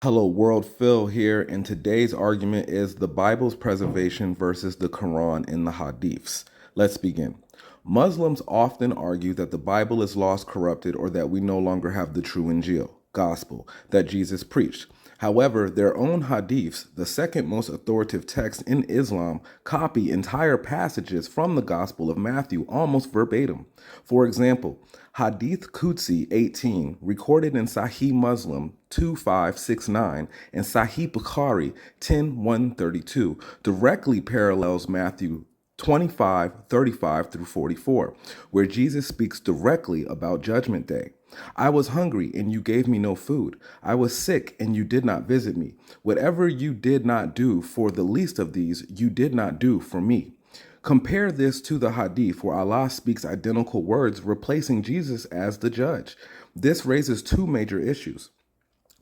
Hello, World Phil here, and today's argument is the Bible's preservation versus the Quran in the Hadiths. Let's begin. Muslims often argue that the Bible is lost, corrupted, or that we no longer have the true Injeel, gospel, that Jesus preached. However, their own Hadiths, the second most authoritative text in Islam, copy entire passages from the Gospel of Matthew almost verbatim. For example, Hadith Qudsi 18, recorded in Sahih Muslim 2569 and Sahih Bukhari 10:132, directly parallels Matthew 25:35 through 44, where Jesus speaks directly about Judgment Day. I was hungry and you gave me no food. I was sick and you did not visit me. Whatever you did not do for the least of these, you did not do for me. Compare this to the Hadith where Allah speaks identical words, replacing Jesus as the judge. This raises two major issues.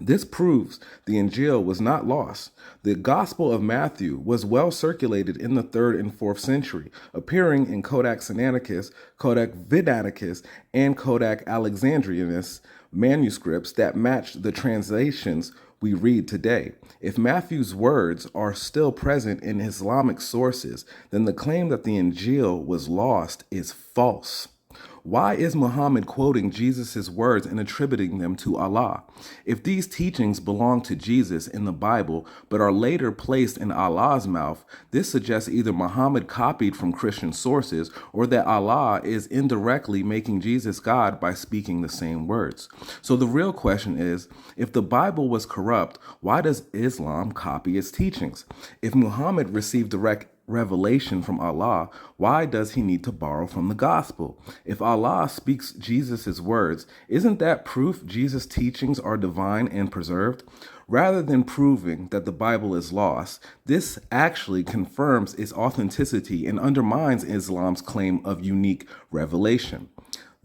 This proves the Injeel was not lost. The Gospel of Matthew was well circulated in the 3rd and 4th century, appearing in Codex Sinaiticus, Codex Vidaticus, and Codex Alexandrinus manuscripts that matched the translations we read today. If Matthew's words are still present in Islamic sources, then the claim that the Injeel was lost is false. Why is Muhammad quoting Jesus' words and attributing them to Allah? If these teachings belong to Jesus in the Bible but are later placed in Allah's mouth, this suggests either Muhammad copied from Christian sources or that Allah is indirectly making Jesus God by speaking the same words. So the real question is, if the Bible was corrupt, why does Islam copy its teachings? If Muhammad received direct revelation from Allah, why does he need to borrow from the gospel? If Allah speaks Jesus' words, isn't that proof Jesus' teachings are divine and preserved? Rather than proving that the Bible is lost, this actually confirms its authenticity and undermines Islam's claim of unique revelation.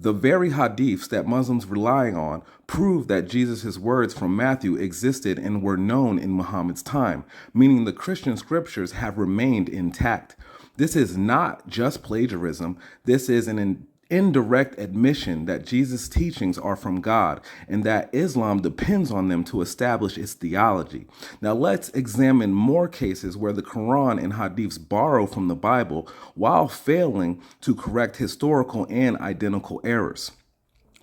The very hadiths that Muslims rely on prove that Jesus' words from Matthew existed and were known in Muhammad's time, meaning the Christian scriptures have remained intact. This is not just plagiarism. This is an indirect admission that Jesus' teachings are from God and that Islam depends on them to establish its theology. Now let's examine more cases where the Quran and Hadiths borrow from the Bible while failing to correct historical and identical errors.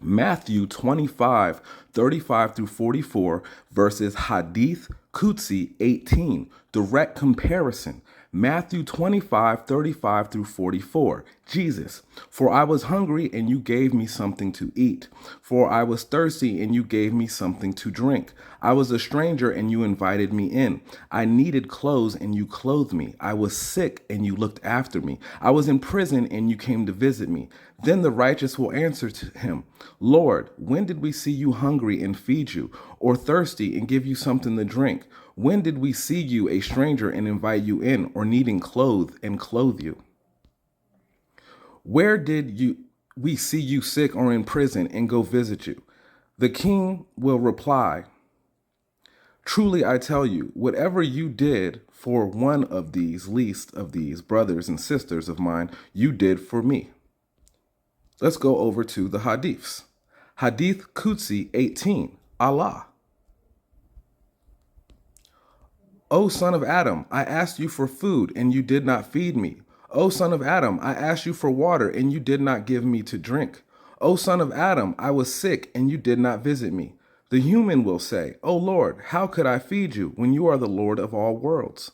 Matthew 25:35 through 44 versus Hadith Qudsi 18. Direct comparison. Matthew 25:35 through 44. Jesus, for I was hungry and you gave me something to eat. For I was thirsty and you gave me something to drink. I was a stranger and you invited me in. I needed clothes and you clothed me. I was sick and you looked after me. I was in prison and you came to visit me. Then the righteous will answer to him, Lord, when did we see you hungry and feed you, or thirsty and give you something to drink? When did we see you a stranger and invite you in, or needing clothes and clothe you? Where did we see you sick or in prison and go visit you? The king will reply, truly I tell you, whatever you did for one of these least of these brothers and sisters of mine, you did for me. Let's go over to the hadiths. Hadith Qudsi 18, Allah. O son of Adam, I asked you for food and you did not feed me. O son of Adam, I asked you for water and you did not give me to drink. O son of Adam, I was sick and you did not visit me. The human will say, O Lord, how could I feed you when you are the Lord of all worlds?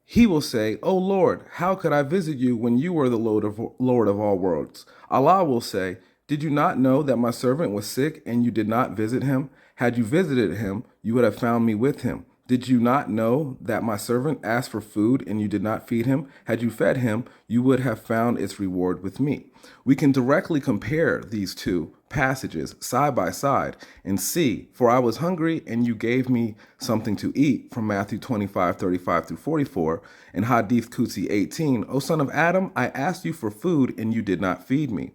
He will say, O Lord, how could I visit you when you were the Lord of all worlds? Allah will say, did you not know that my servant was sick and you did not visit him? Had you visited him, you would have found me with him. Did you not know that my servant asked for food and you did not feed him? Had you fed him, you would have found its reward with me. We can directly compare these two passages side by side and see, for I was hungry and you gave me something to eat from Matthew 25:35 through 44 and Hadith Qudsi 18. O son of Adam, I asked you for food and you did not feed me.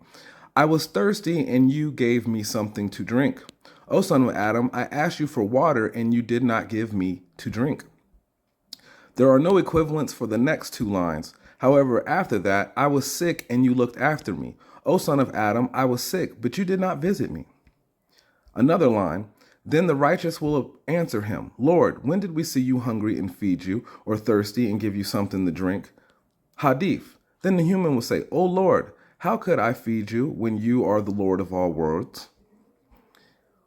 I was thirsty and you gave me something to drink. O son of Adam, I asked you for water and you did not give me to drink. There are no equivalents for the next two lines. However, after that, I was sick and you looked after me. O son of Adam, I was sick, but you did not visit me. Another line, Then the righteous will answer him, Lord, when did we see you hungry and feed you, or thirsty and give you something to drink? Hadith. Then the human will say, O Lord, how could I feed you when you are the Lord of all worlds?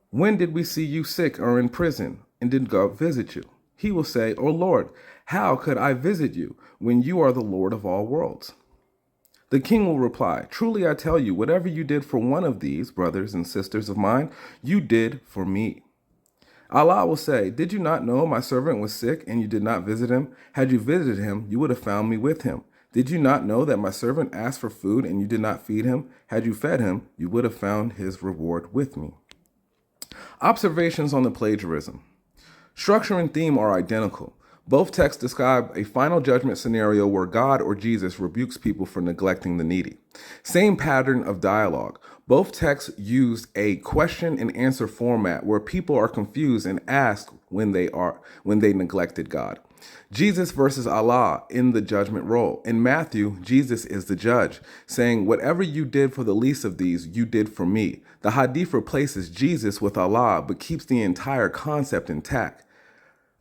When did we see you sick or in prison and did go visit you? He will say, O Lord, how could I visit you when you are the Lord of all worlds? The king will reply, Truly I tell you, whatever you did for one of these brothers and sisters of mine, you did for me. Allah will say, Did you not know my servant was sick and you did not visit him? Had you visited him, you would have found me with him. Did you not know that my servant asked for food and you did not feed him? Had you fed him, you would have found his reward with me. Observations on the plagiarism. Structure and theme are identical. Both texts describe a final judgment scenario where God or Jesus rebukes people for neglecting the needy. Same pattern of dialogue. Both texts use a question and answer format where people are confused and ask when they neglected God. Jesus versus Allah in the judgment role. In Matthew, Jesus is the judge, saying, Whatever you did for the least of these, you did for me. The Hadith replaces Jesus with Allah, but keeps the entire concept intact.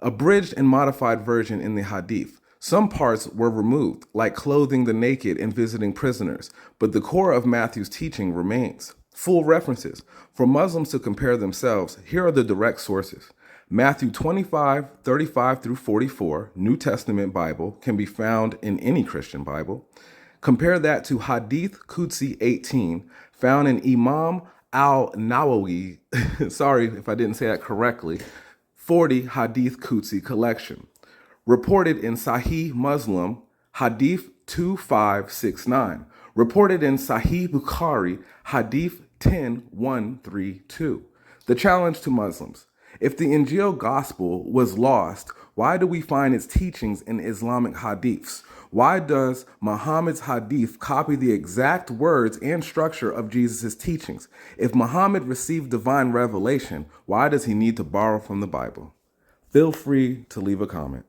Abridged and modified version in the Hadith. Some parts were removed, like clothing the naked and visiting prisoners, but the core of Matthew's teaching remains. Full references. For Muslims to compare themselves, here are the direct sources. Matthew 25:35 through 44, New Testament Bible, can be found in any Christian Bible. Compare that to Hadith Qudsi 18, found in Imam al-Nawawi, sorry if I didn't say that correctly, 40 Hadith Qudsi collection. Reported in Sahih Muslim, Hadith 2569. Reported in Sahih Bukhari, Hadith 10132. The challenge to Muslims. If the Injeel gospel was lost, why do we find its teachings in Islamic hadiths? Why does Muhammad's hadith copy the exact words and structure of Jesus' teachings? If Muhammad received divine revelation, why does he need to borrow from the Bible? Feel free to leave a comment.